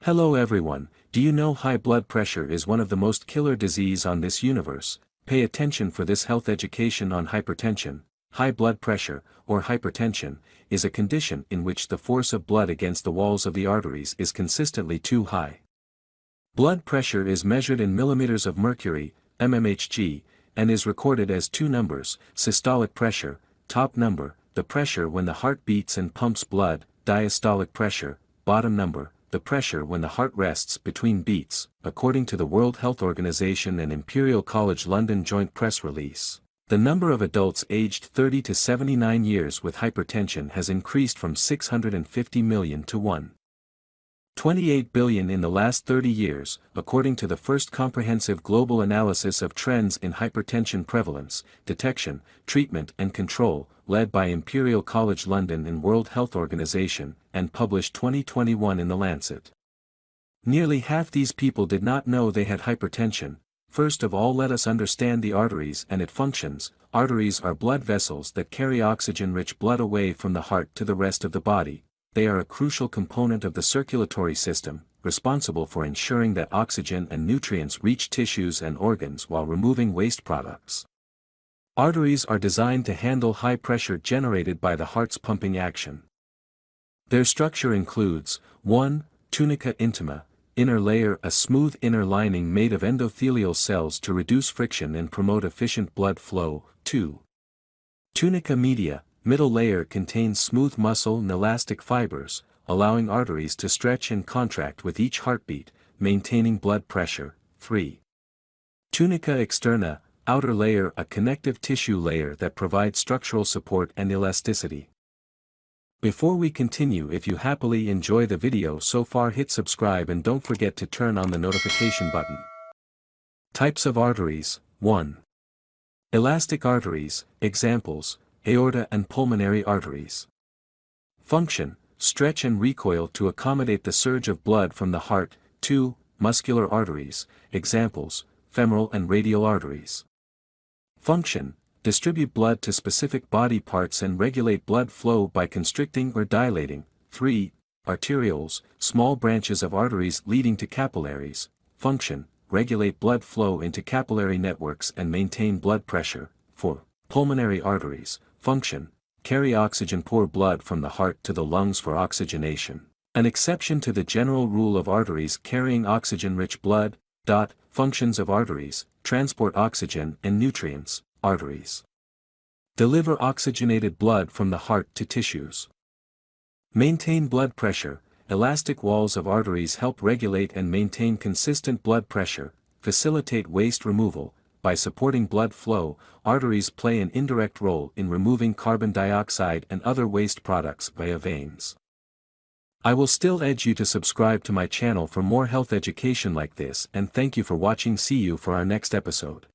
Hello everyone, do you know high blood pressure is one of the most killer disease on this universe? Pay attention for this health education on hypertension. High blood pressure, or hypertension, is a condition in which the force of blood against the walls of the arteries is consistently too high. Blood pressure is measured in millimeters of mercury, mmHg, and is recorded as two numbers: systolic pressure, top number, the pressure when the heart beats and pumps blood; diastolic pressure, bottom number, the pressure when the heart rests between beats, according to the World Health Organization and Imperial College London joint press release. The number of adults aged 30 to 79 years with hypertension has increased from 650 million to 1.28 billion in the last 30 years, according to the first comprehensive global analysis of trends in hypertension prevalence, detection, treatment and control, led by Imperial College London and World Health Organization, and published 2021 in The Lancet. Nearly half these people did not know they had hypertension. First of all, let us understand the arteries and its functions. Arteries are blood vessels that carry oxygen-rich blood away from the heart to the rest of the body. They are a crucial component of the circulatory system, responsible for ensuring that oxygen and nutrients reach tissues and organs while removing waste products. Arteries are designed to handle high pressure generated by the heart's pumping action. Their structure includes: 1. Tunica intima, inner layer, a smooth inner lining made of endothelial cells to reduce friction and promote efficient blood flow. 2. Tunica media, middle layer, contains smooth muscle and elastic fibers, allowing arteries to stretch and contract with each heartbeat, maintaining blood pressure. 3. Tunica externa, outer layer, a connective tissue layer that provides structural support and elasticity. Before we continue, if you happily enjoy the video so far, hit subscribe and don't forget to turn on the notification button. Types of arteries. 1. Elastic arteries, examples: aorta and pulmonary arteries. Function: stretch and recoil to accommodate the surge of blood from the heart. 2. Muscular arteries, examples: femoral and radial arteries. Function: distribute blood to specific body parts and regulate blood flow by constricting or dilating. 3. Arterioles, small branches of arteries leading to capillaries. Function: regulate blood flow into capillary networks and maintain blood pressure. 4. Pulmonary arteries. Function: carry oxygen, pour blood from the heart to the lungs for oxygenation. An exception to the general rule of arteries carrying oxygen-rich blood. Functions of arteries: transport oxygen and nutrients. Arteries deliver oxygenated blood from the heart to tissues. Maintain blood pressure. Elastic walls of arteries help regulate and maintain consistent blood pressure, facilitate waste removal. By supporting blood flow, arteries play an indirect role in removing carbon dioxide and other waste products via veins. I will still urge you to subscribe to my channel for more health education like this, and thank you for watching. See you for our next episode.